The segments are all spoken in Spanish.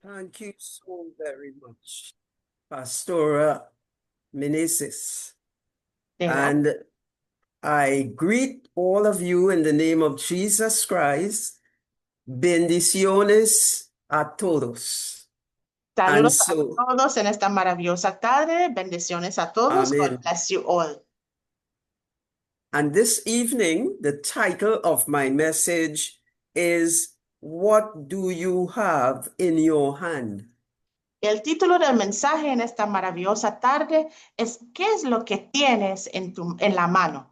Thank you so very much, Pastora Meneses. And I greet all of you in the name of Jesus Christ. Bendiciones a todos. And Saludos a so, todos en esta maravillosa tarde. Bendiciones a todos. God amen. bless you all. And this evening, the title of my message is, What Do You Have in Your Hand? El título del mensaje en esta maravillosa tarde es ¿qué es lo que tienes en la mano?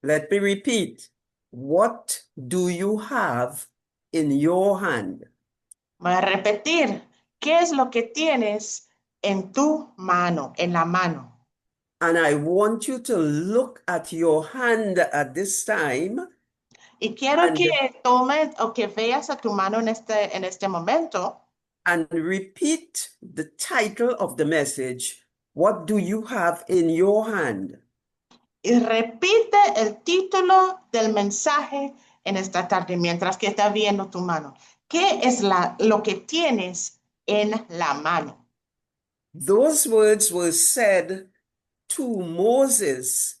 Let me repeat. What do you have in your hand? Voy a repetir. ¿Qué es lo que tienes en tu mano, en la mano? And I want you to look at your hand at this time Y quiero que and, tomes o que veas a tu mano en este momento and repeat the title of the message. What do you have in your hand? y repite el título del mensaje en esta tarde mientras que estás viendo tu mano. ¿Qué es lo que tienes en la mano? Those words were said to Moses,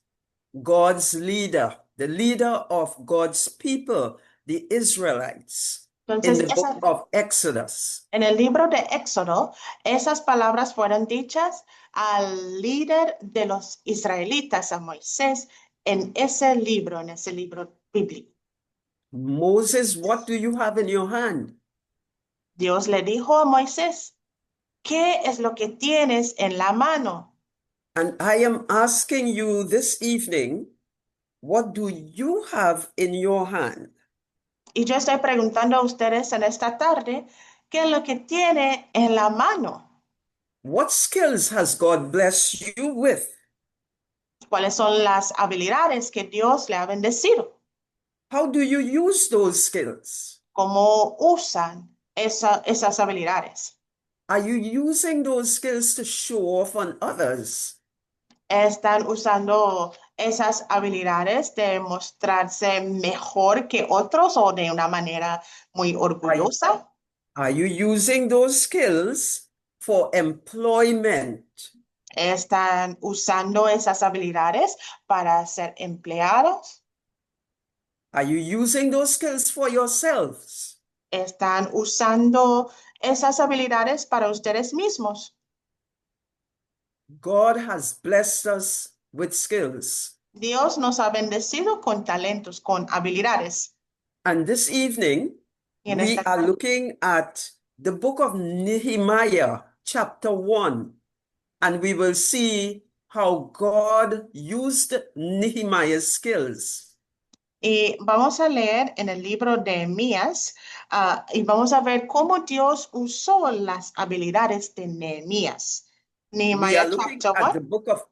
God's leader, the leader of God's people, the Israelites, in Entonces, the book of Exodus. en el libro de Éxodo, esas palabras fueron dichas al líder de los israelitas, a Moisés, en ese libro bíblico. Moses, what do you have in your hand? Dios le dijo a Moisés, ¿qué es lo que tienes en la mano? And I am asking you this evening, what do you have in your hand? Y yo estoy preguntando a ustedes en esta tarde, ¿qué es lo que tiene en la mano? What skills has God blessed you with? ¿Cuáles son las habilidades que Dios le ha bendecido? How do you use those skills? ¿Cómo usan esas habilidades? Are you using those skills to show off on others? ¿Están usando esas habilidades de mostrarse mejor que otros o de una manera muy orgullosa? Are you using those skills for employment? ¿Están usando esas habilidades para ser empleados? Are you using those skills for yourselves? ¿Están usando esas habilidades para ustedes mismos? God has blessed us with skills. Dios nos ha bendecido con talentos, con habilidades. And this evening, Y en we esta are tarde looking at the book of Nehemiah, chapter 1, and we will see how God used Nehemiah's skills. y vamos a leer en el libro de Nehemías y vamos a ver cómo Dios usó las habilidades de Nehemías. We are Nehemiah looking chapter at 1. the book of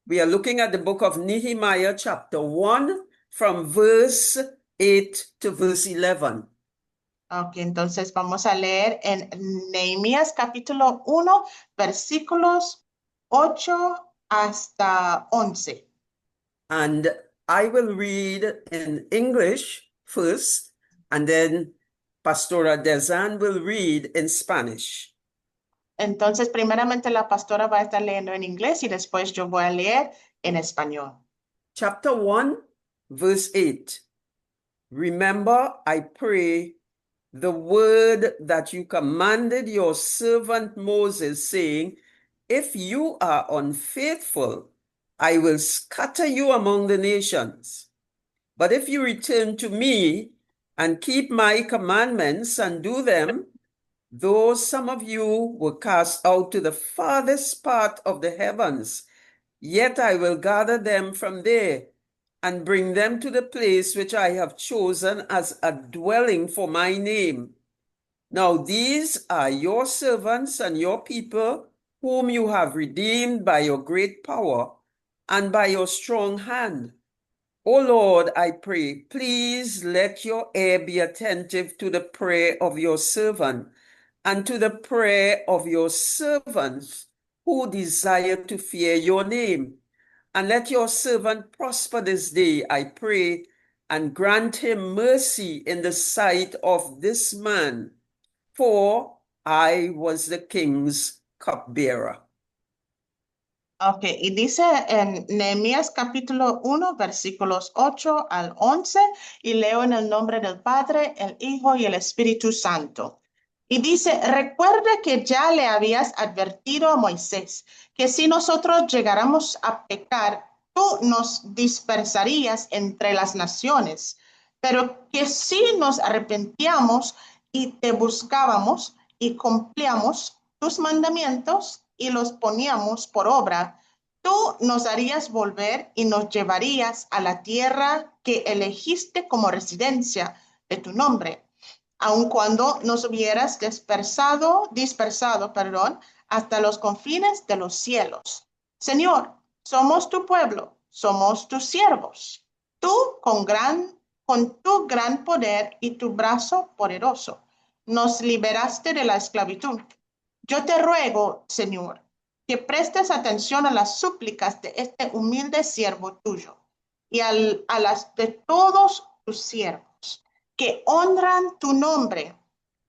we are looking at the book of Nehemiah, chapter 1, from verse 8 to verse 11. Ok, entonces vamos a leer en Nehemías capítulo 1, versículos 8 hasta 11. And I will read in English first, and then Pastora Desan will read in Spanish. Entonces, primeramente la pastora va a estar leyendo en inglés y después yo voy a leer en español. Chapter 1, verse 8. Remember, I pray, the word that you commanded your servant Moses, saying, if you are unfaithful, I will scatter you among the nations. But if you return to me and keep my commandments and do them, though some of you were cast out to the farthest part of the heavens, yet I will gather them from there and bring them to the place which I have chosen as a dwelling for my name. Now these are your servants and your people, whom you have redeemed by your great power and by your strong hand. O Lord, I pray, please let your ear be attentive to the prayer of your servant and to the prayer of your servants who desire to fear your name. And let your servant prosper this day, I pray, and grant him mercy in the sight of this man. For I was the king's cupbearer. Ok, y dice en Nehemías capítulo 1, versículos 8 al 11, y leo en el nombre del Padre, el Hijo y el Espíritu Santo. Y dice, recuerda que ya le habías advertido a Moisés que si nosotros llegáramos a pecar, tú nos dispersarías entre las naciones, pero que si nos arrepentíamos y te buscábamos y cumplíamos tus mandamientos y los poníamos por obra, tú nos harías volver y nos llevarías a la tierra que elegiste como residencia de tu nombre, aun cuando nos hubieras dispersado, hasta los confines de los cielos. Señor, somos tu pueblo, somos tus siervos. Tú con tu gran poder y tu brazo poderoso, nos liberaste de la esclavitud. Yo te ruego, Señor, que prestes atención a las súplicas de este humilde siervo tuyo y a las de todos tus siervos que honran tu nombre.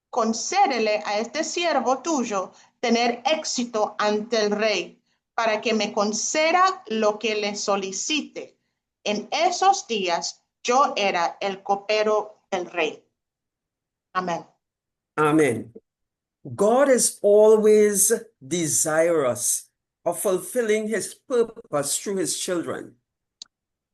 Concédele a este siervo tuyo tener éxito ante el rey, para que me conceda lo que le solicite. En esos días yo era el copero del rey. Amén. Amen. God is always desirous of fulfilling his purpose through his children.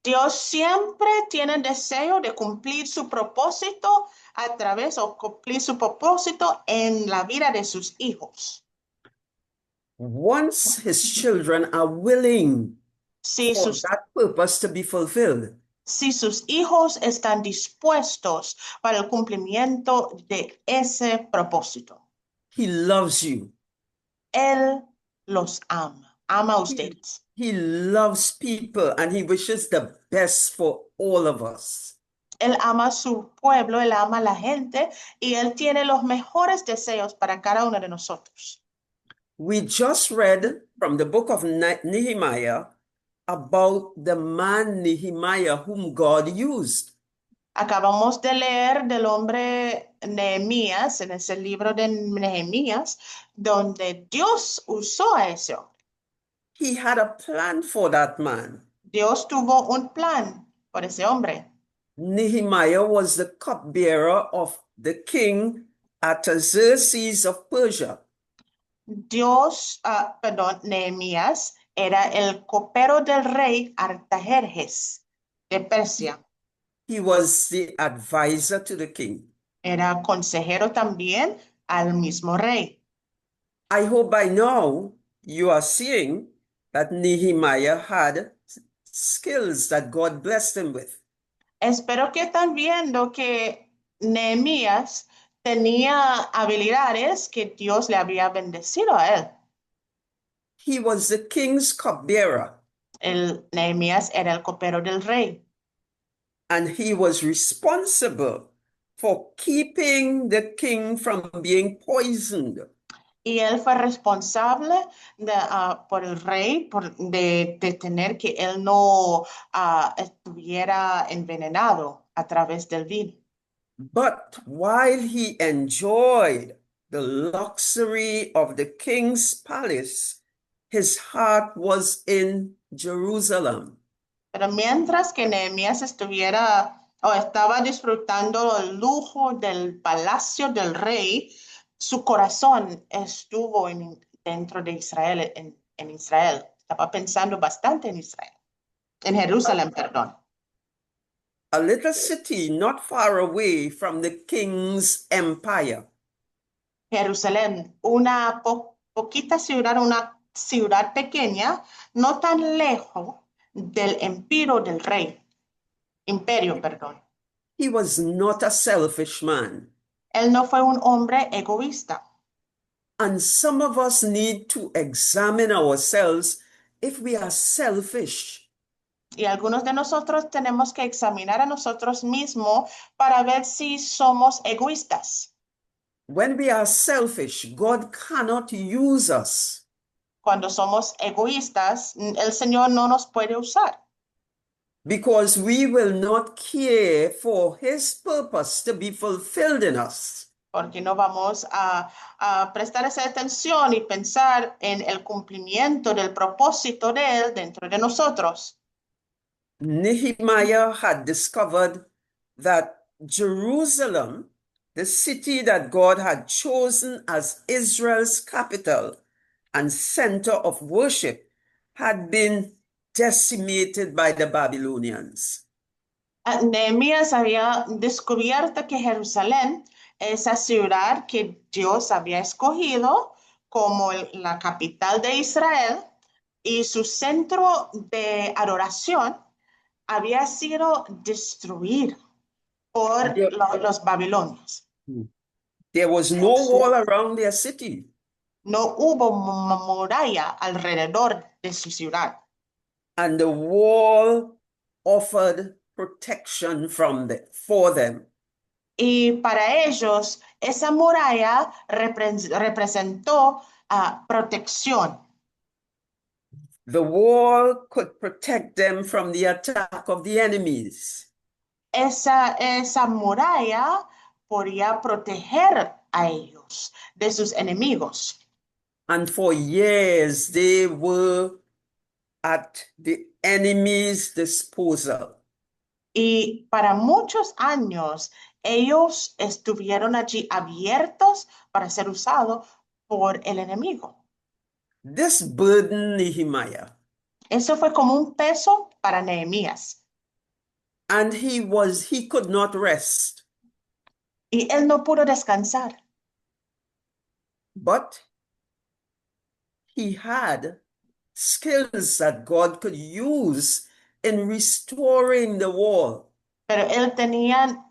Dios siempre tiene deseo de cumplir su propósito a través o cumplir su propósito en la vida de sus hijos. Once his children are willing Si for sus, that purpose to be fulfilled, si sus hijos están dispuestos para el cumplimiento de ese propósito, he loves you. Él los ama a He, ustedes. he loves people and he wishes the best for all of us. Él ama a su pueblo, Él ama a la gente y Él tiene los mejores deseos para cada uno de nosotros. We just read from the book of Nehemiah about the man Nehemiah whom God used. Acabamos de leer del hombre Nehemías en ese libro de Nehemías, donde Dios usó a ese hombre. He had a plan for that man. Dios tuvo un plan por ese hombre. Nehemiah was the cupbearer of the king Artaxerxes of Persia. Nehemías era el copero del rey Artajerjes de Persia. He was the advisor to the king. Era consejero también al mismo rey. I hope by now you are seeing that Nehemiah had skills that God blessed him with. Espero que están viendo que Nehemías tenía habilidades que Dios le había bendecido a él. He was the king's cupbearer, Nehemías era el copero del rey and he was responsible for keeping the king from being poisoned. y él fue responsable por el rey de tener que él no estuviera envenenado a través del vino. But while he enjoyed the luxury of the king's palace, his heart was in Jerusalem. Pero mientras que Nehemías estaba disfrutando el lujo del palacio del rey, su corazón estuvo dentro de Israel, en Israel. Estaba pensando bastante en Israel, en Jerusalén, perdón. A little city not far away from the king's empire. Jerusalén, una poquita ciudad, una ciudad pequeña, no tan lejos del imperio, perdón. He was not a selfish man. Él no fue un hombre egoísta. And some of us need to examine ourselves if we are selfish. Y algunos de nosotros tenemos que examinar a nosotros mismos para ver si somos egoístas. When we are selfish, God cannot use us. Cuando somos egoístas, el Señor no nos puede usar. Because we will not care for his purpose to be fulfilled in us. porque no vamos a prestar esa atención y pensar en el cumplimiento del propósito de Él dentro de nosotros. Nehemiah had discovered that Jerusalem, the city that God had chosen as Israel's capital and center of worship, had been decimated by the Babylonians. Nehemías había descubierto que Jerusalén, esa ciudad que Dios había escogido como la capital de Israel y su centro de adoración, había sido destruido por There, los babilonios. there was no wall around their city. No hubo muralla alrededor de su ciudad. And the wall offered protection for them. Y para ellos, esa muralla representó protección. The wall could protect them from the attack of the enemies. Esa muralla podía proteger a ellos de sus enemigos. And for years, they were at the enemy's disposal. Y para muchos años, ellos estuvieron allí abiertos para ser usados por el enemigo. This burdened Nehemiah, Eso fue como un peso para Nehemías. and he could not rest. Y él no pudo descansar. But he had skills that God could use in restoring the wall. Pero él tenía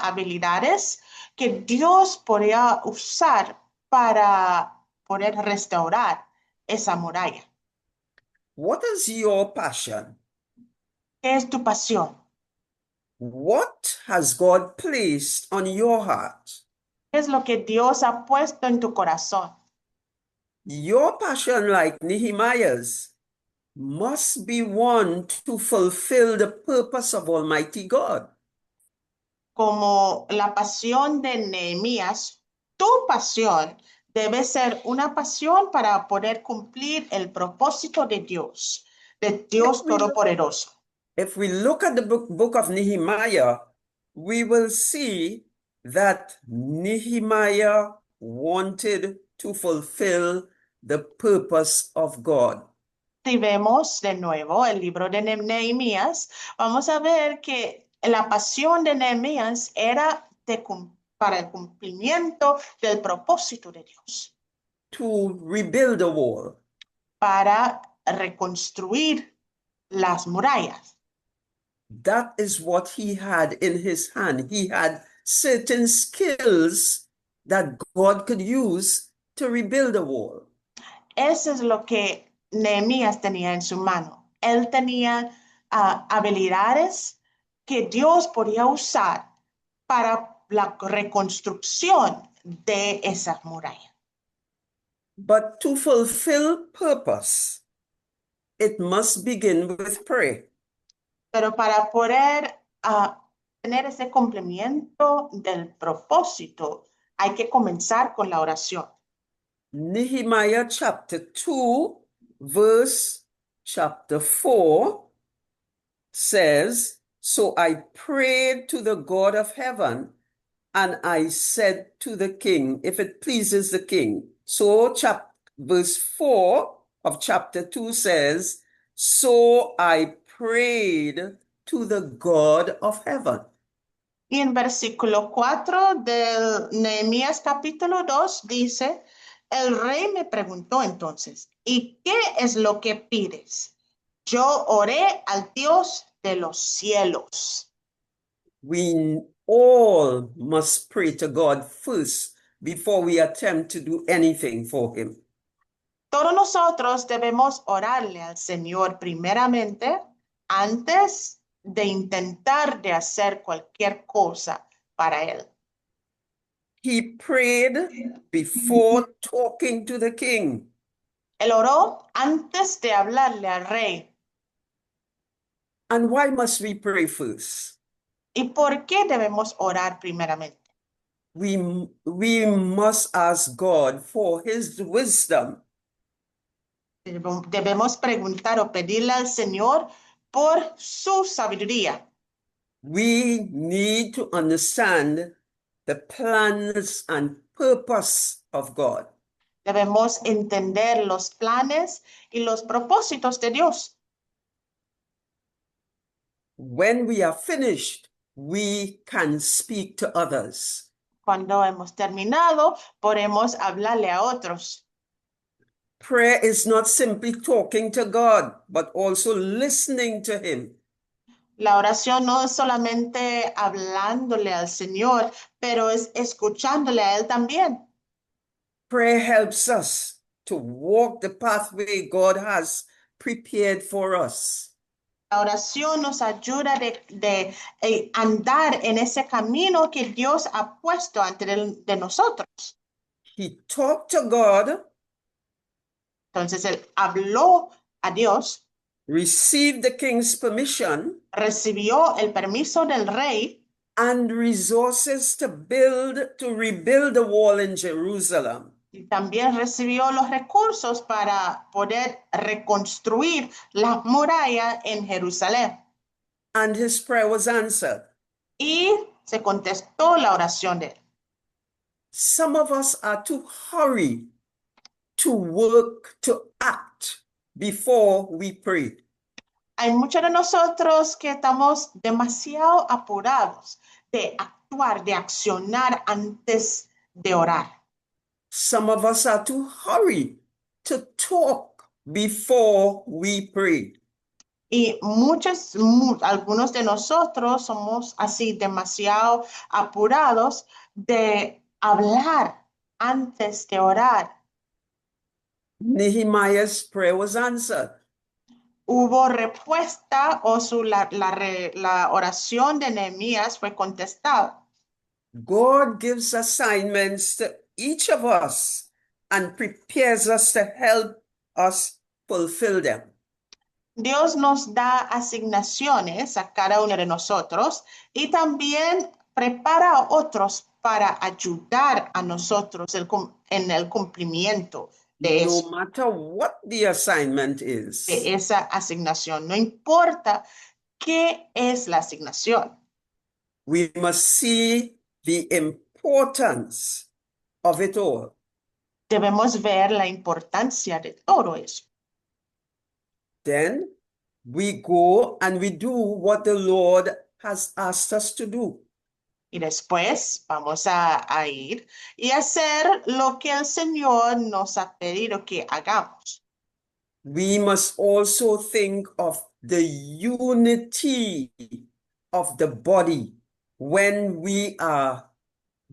habilidades que Dios podía usar para poder restaurar esa muralla. What is your passion? ¿Qué es tu pasión? What has God placed on your heart? ¿Qué es lo que Dios ha puesto en tu corazón? Your passion, like Nehemiah's, must be one to fulfill the purpose of Almighty God. Como la pasión de Nehemías, tu pasión debe ser una pasión para poder cumplir el propósito de Dios Todopoderoso. If we look at the book of Nehemiah, we will see that Nehemiah wanted to fulfill the purpose of God. Si vemos de nuevo el libro de Nehemías, vamos a ver que la pasión de Nehemías era para el cumplimiento del propósito de Dios, To rebuild the wall. para reconstruir las murallas. That is what he had in his hand. He had certain skills that God could use to rebuild the wall. Eso es lo que Nehemías tenía en su mano. Él tenía habilidades que Dios podía usar para la reconstrucción de esas murallas. But to fulfill purpose, it must begin with prayer. Pero para poder tener ese cumplimiento del propósito, hay que comenzar con la oración. Nehemiah chapter 2, verse chapter 4 says, "So I prayed to the God of heaven, and I said to the king, if it pleases the king." So verse 4 of chapter 2 says, "So I prayed to the God of heaven." Y en versículo 4 del Nehemías capítulo 2 dice, el rey me preguntó entonces, ¿y qué es lo que pides? Yo oré al Dios de los cielos. We all must pray to God first before we attempt to do anything for him. Todos nosotros debemos orarle al Señor primeramente antes de intentar de hacer cualquier cosa para Él. He prayed before talking to the king. Él oró antes de hablarle al rey. And why must we pray first? ¿Y por qué debemos orar primeramente? we must ask God for his wisdom. Debemos preguntar o pedirle al Señor por su sabiduría. We need to understand the plans and purpose of God. Debemos entender los planes y los propósitos de Dios. When we are finished, we can speak to others. Cuando hemos terminado, podemos hablarle a otros. Prayer is not simply talking to God, but also listening to him. La oración no es solamente hablándole al Señor, pero es escuchándole a Él también. Prayer helps us to walk the pathway God has prepared for us. La oración nos ayuda de andar en ese camino que Dios ha puesto ante de nosotros. He talked to God, Entonces Él habló a Dios, received the king's permission, recibió el permiso del rey and resources to rebuild the wall in Jerusalem. y también recibió los recursos para poder reconstruir las murallas en Jerusalén. And his prayer was answered. Y se contestó la oración de él. Some of us are too hurried to work, to act before we pray. Hay muchos de nosotros que estamos demasiado apurados de actuar, de accionar antes de orar. Some of us are too hurried to talk before we pray. Y algunos de nosotros somos así demasiado apurados de hablar antes de orar. Nehemiah's prayer was answered. Hubo respuesta o la oración de Nehemías fue contestada. God gives assignments to each of us and prepares us to help us fulfill them. Dios nos da asignaciones a cada uno de nosotros y también prepara a otros para ayudar a nosotros en el cumplimiento de No matter what the assignment is, de esa asignación. No importa qué es la asignación. we must see the importance of it all. Debemos ver la importancia de todo eso. Then we go and we do what the Lord has asked us to do. Y después vamos a ir y hacer lo que el Señor nos ha pedido que hagamos. We must also think of the unity of the body when we are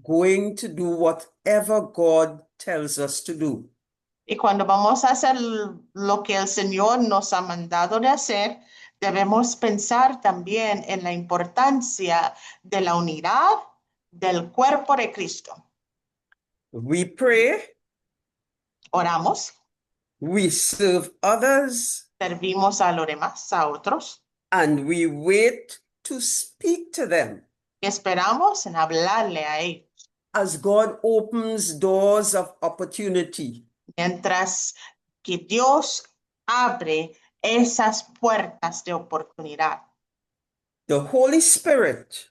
going to do whatever God tells us to do. Y cuando vamos a hacer lo que el Señor nos ha mandado de hacer, debemos pensar también en la importancia de la unidad del cuerpo de Cristo. We pray, Oramos, we serve others, servimos a los demás, a otros, and we wait to speak to them y esperamos en hablarle a ellos, as God opens doors of opportunity. mientras que Dios abre esas puertas de oportunidad. The Holy Spirit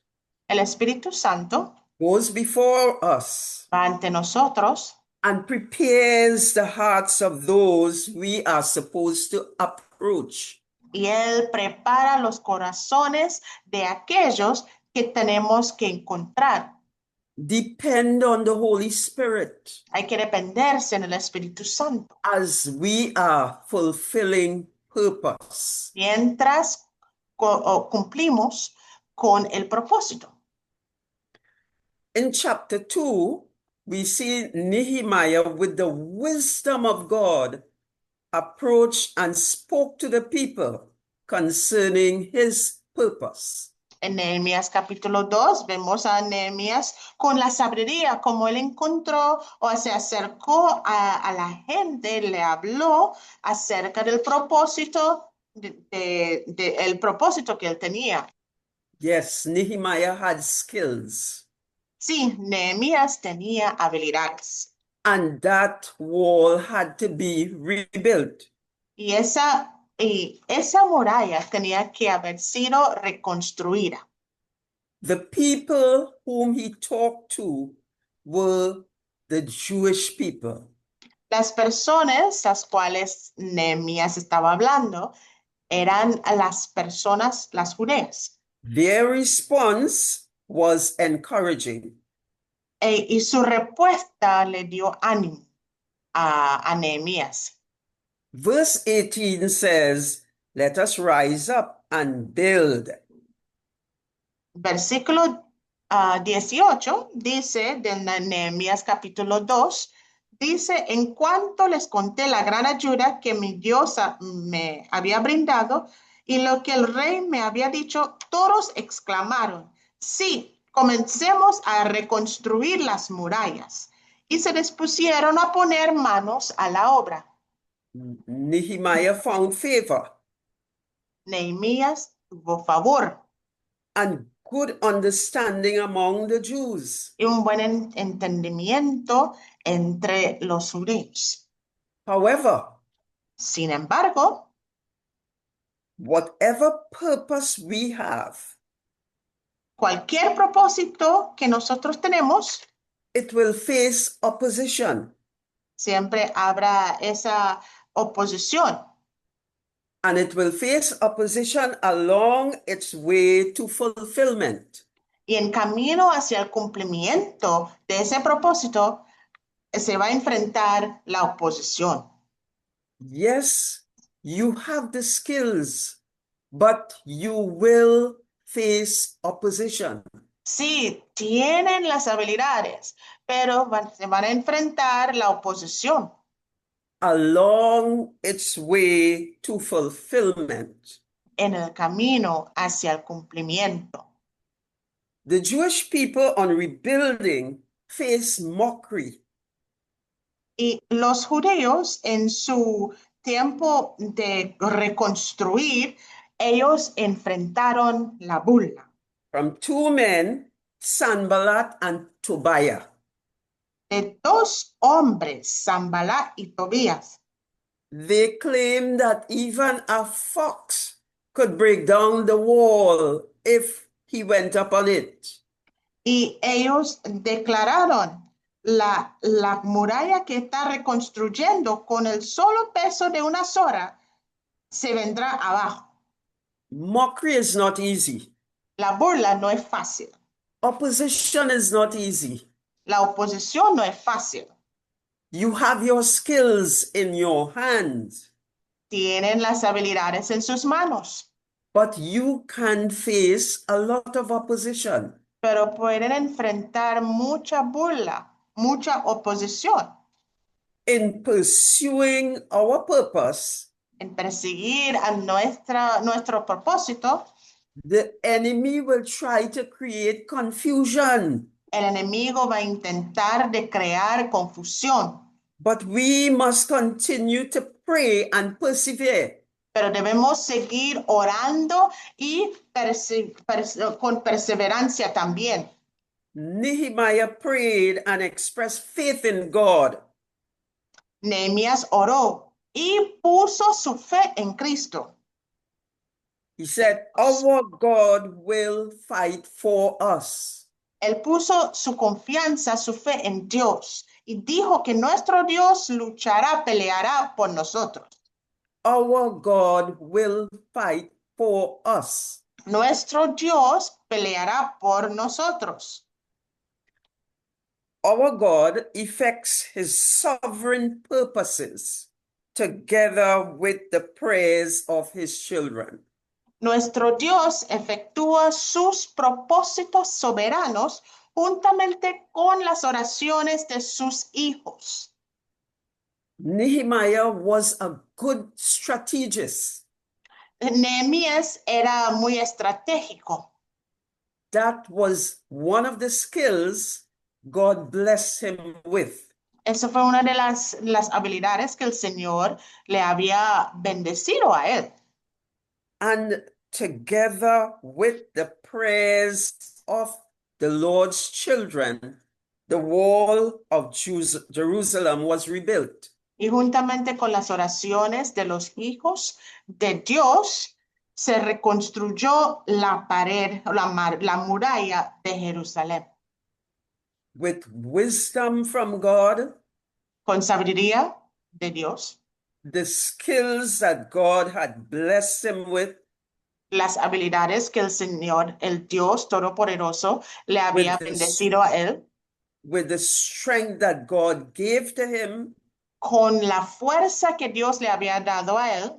El Espíritu Santo goes before us va ante nosotros and prepares the hearts of those we are supposed to approach. y Él prepara los corazones de aquellos que tenemos que encontrar. Depend on the Holy Spirit Hay que dependerse en el Espíritu Santo as we are fulfilling purpose. mientras cumplimos con el propósito. In chapter 2, we see Nehemiah with the wisdom of God approached and spoke to the people concerning his purpose. En Nehemías capítulo 2 vemos a Nehemías con la sabiduría, como él encontró o se acercó a la gente, le habló acerca del propósito, el propósito que él tenía. Yes, Nehemiah had skills. Sí, Nehemías tenía habilidades and that wall had to be rebuilt. y esa muralla tenía que haber sido reconstruida. The people whom he talked to were the Jewish people. Las personas las cuales Nehemías estaba hablando eran las personas, las judías. Their response was encouraging. Y su respuesta le dio ánimo a Nehemías. Verse 18 says, "Let us rise up and build." Versículo 18 dice de Nehemías capítulo 2, dice, en cuanto les conté la gran ayuda que mi Dios me había brindado y lo que el rey me había dicho, todos exclamaron, sí, comencemos a reconstruir las murallas. Y se dispusieron a poner manos a la obra. Nehemiah found favor Nehemías tuvo favor and good understanding among the Jews. y un buen entendimiento entre los judíos. However, Sin embargo, whatever purpose we have, cualquier propósito que nosotros tenemos, it will face opposition, siempre habrá esa oposición and it will face opposition along its way to fulfillment. y en camino hacia el cumplimiento de ese propósito se va a enfrentar la oposición. Yes, you have the skills, but you will face opposition. Sí, tienen las habilidades, pero se van a enfrentar la oposición Along its way to fulfillment. en el camino hacia el cumplimiento. The Jewish people on rebuilding face mockery. Y los judíos en su tiempo de reconstruir, ellos enfrentaron la burla From two men, Sanballat and Tobiah. de dos hombres, Zambalá y Tobías. They claimed that even a fox could break down the wall if he went up on it. Y ellos declararon, la muralla que está reconstruyendo con el solo peso de una soga se vendrá abajo. Mockery is not easy. La burla no es fácil. Opposition is not easy. La oposición no es fácil. You have your skills in your hands, Tienen las habilidades en sus manos, but you can face a lot of opposition. pero pueden enfrentar mucha burla, mucha oposición In pursuing our purpose, en perseguir a nuestro propósito. the enemy will try to create confusion, El enemigo va a intentar de crear confusión, but we must continue to pray and persevere. pero debemos seguir orando y con perseverancia también. Nehemiah prayed and expressed faith in God. Nehemías oró y puso su fe en Cristo. He said, "Our God will fight for us." Él puso su confianza, su fe en Dios y dijo que nuestro Dios luchará, peleará por nosotros. Our God will fight for us. Nuestro Dios peleará por nosotros. Our God effects his sovereign purposes together with the prayers of his children. Nuestro Dios efectúa sus propósitos soberanos juntamente con las oraciones de sus hijos. Nehemiah was a good strategist. Nehemías era muy estratégico. That was one of the skills God blessed him with. Esa fue una de las habilidades que el Señor le había bendecido a él. And together with the prayers of the Lord's children, the wall of Jerusalem was rebuilt. Y juntamente con las oraciones de los hijos de Dios, se reconstruyó la pared, la muralla de Jerusalén. With wisdom from God, Con sabiduría de Dios, the skills that God had blessed him with, las habilidades que el Señor, el Dios Todopoderoso, le había with the, bendecido a él, with the strength that God gave to him, con la fuerza que Dios le había dado a él,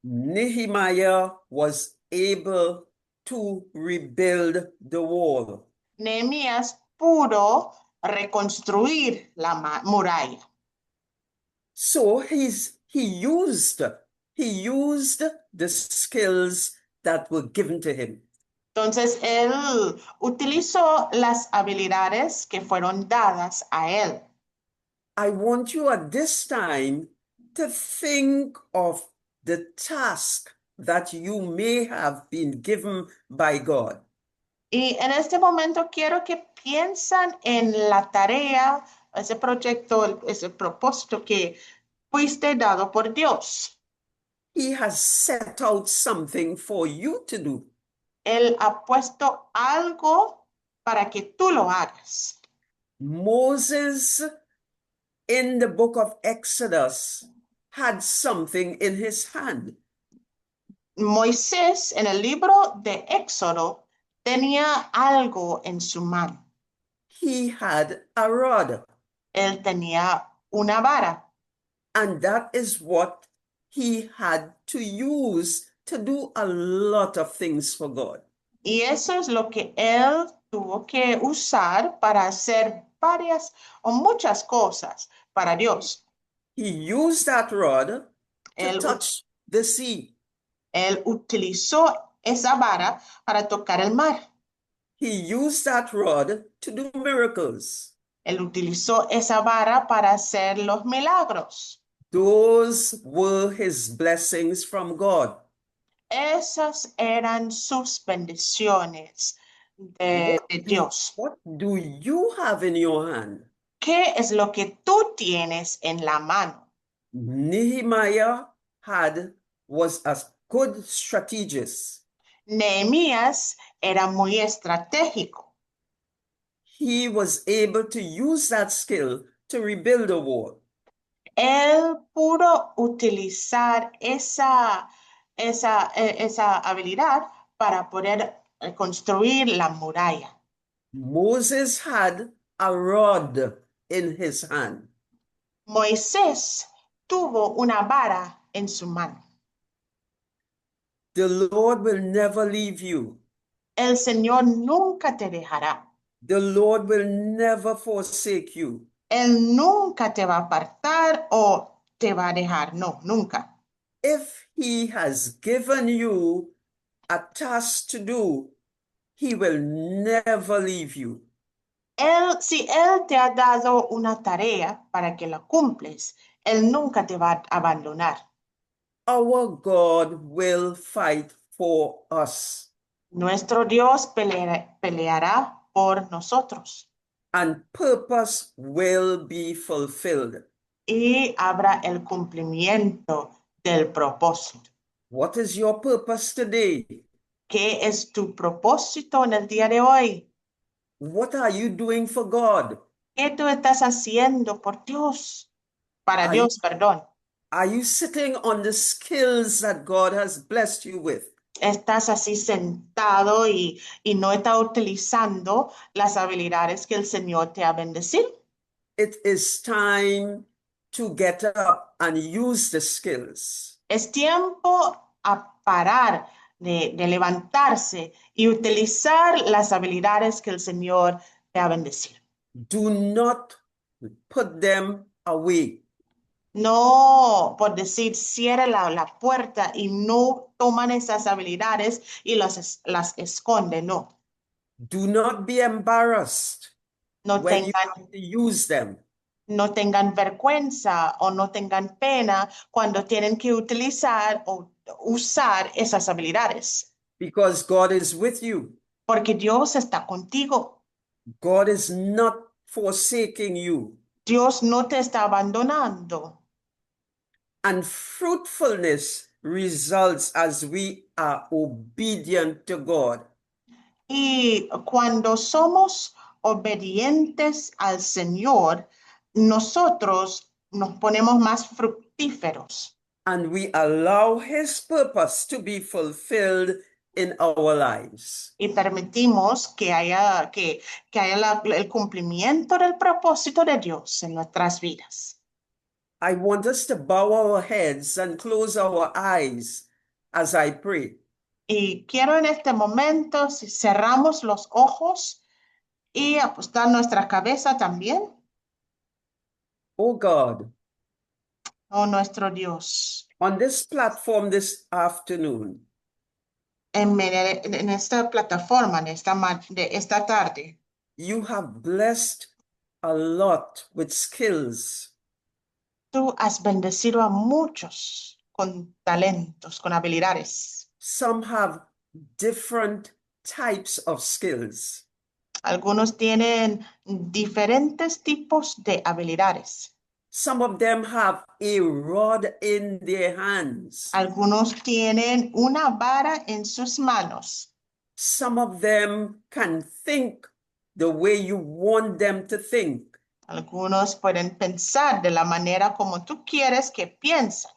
Nehemiah was able to rebuild the wall. Nehemías pudo reconstruir la muralla. So he used the skills that were given to him. Entonces, él utilizó las habilidades que fueron dadas a él. I want you at this time to think of the task that you may have been given by God. Y en este momento quiero que piensen en la tarea, ese proyecto, ese propósito que fuiste dado por Dios. He has set out something for you to do. Él ha puesto algo para que tú lo hagas. Moses, in the book of Exodus, had something in his hand. Moisés, en el libro de Éxodo, tenía algo en su mano. He had a rod, Él tenía una vara. and that is what he had to use to do a lot of things for God. Y eso es lo que él tuvo que usar para hacer varias o muchas cosas para Dios. He used that rod to Él, touch the sea. él utilizó esa vara para tocar el mar. He used that rod to do miracles. Él utilizó esa vara para hacer los milagros. Those were his blessings from God. Esas eran sus bendiciones de Dios. What do you have in your hand? ¿Qué es lo que tú tienes en la mano? Nehemiah was a good strategist. Nehemías era muy estratégico. He was able to use that skill to rebuild a wall. Él pudo utilizar esa habilidad para poder construir la muralla. Moses had a rod in his hand. Moisés tuvo una vara en su mano. The Lord will never leave you. El Señor nunca te dejará. The Lord will never forsake you. Él nunca te va a apartar o te va a dejar. No, nunca. If he has given you a task to do, he will never leave you. Si Él te ha dado una tarea para que la cumples, Él nunca te va a abandonar. Our God will fight for us, Nuestro Dios peleará por nosotros and purpose will be fulfilled. y habrá el cumplimiento del propósito. What is your purpose today? ¿Qué es tu propósito en el día de hoy? What are you doing for God? ¿Qué tú estás haciendo por Dios? Para Are Dios, perdón. Are you sitting on the skills that God has blessed you with? Estás así sentado y no estás utilizando las habilidades que el Señor te ha bendecido. It is time to get up and use the skills. Es tiempo a parar de levantarse y utilizar las habilidades que el Señor te ha bendecido. Do not put them away. No, por decir, cierra la puerta y no toman esas habilidades y las esconden, no. Do not be embarrassed No when you tengan, have to use them. no tengan vergüenza o no tengan pena cuando tienen que utilizar o usar esas habilidades, Because God is with you. porque Dios está contigo. God is not forsaking you. Dios no te está abandonando. And fruitfulness results as we are obedient to God. Y cuando somos obedientes al Señor, nosotros nos ponemos más fructíferos And we allow His purpose to be fulfilled in our lives. y permitimos que haya el cumplimiento del propósito de Dios en nuestras vidas. I want us to bow our heads and close our eyes as I pray. Y quiero en este momento, si cerramos los ojos y apostar nuestra cabeza también, Oh God, oh nuestro Dios, on this platform this afternoon, en esta plataforma, de esta tarde, you have blessed a lot with skills. tú has bendecido a muchos con talentos, con habilidades. Some have different types of skills. Algunos tienen diferentes tipos de habilidades. Some of them have a rod in their hands. Algunos tienen una vara en sus manos. Some of them can think the way you want them to think. Algunos pueden pensar de la manera como tú quieres que piensen.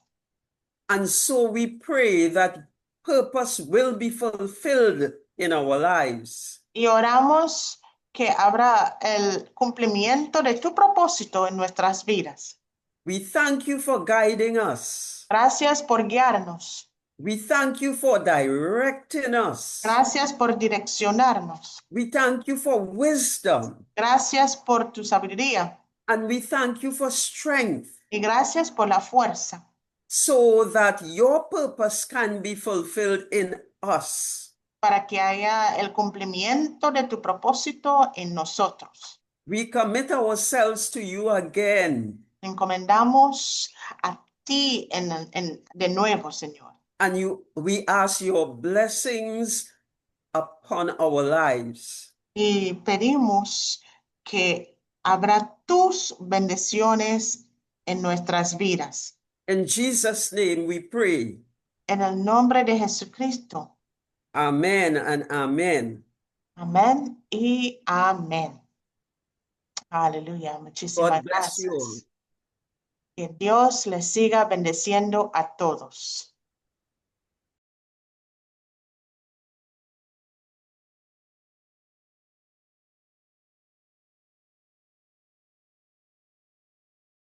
And so we pray that purpose will be fulfilled in our lives. Y oramos que habrá el cumplimiento de tu propósito en nuestras vidas. We thank you for guiding us. Gracias por guiarnos. We thank you for directing us. Gracias por direccionarnos. We thank you for wisdom. Gracias por tu sabiduría. And we thank you for strength Y gracias por la fuerza so that your purpose can be fulfilled in us. para que haya el cumplimiento de tu propósito en nosotros. We commit ourselves to you again. Encomendamos a ti de nuevo, Señor. And we ask your blessings upon our lives. Y pedimos que habrá tus bendiciones en nuestras vidas. In Jesus' name we pray. En el nombre de Jesucristo. Amen and amen. Amén y amén. Aleluya. Muchísimas God bless you all. gracias. Que Dios les siga bendeciendo a todos.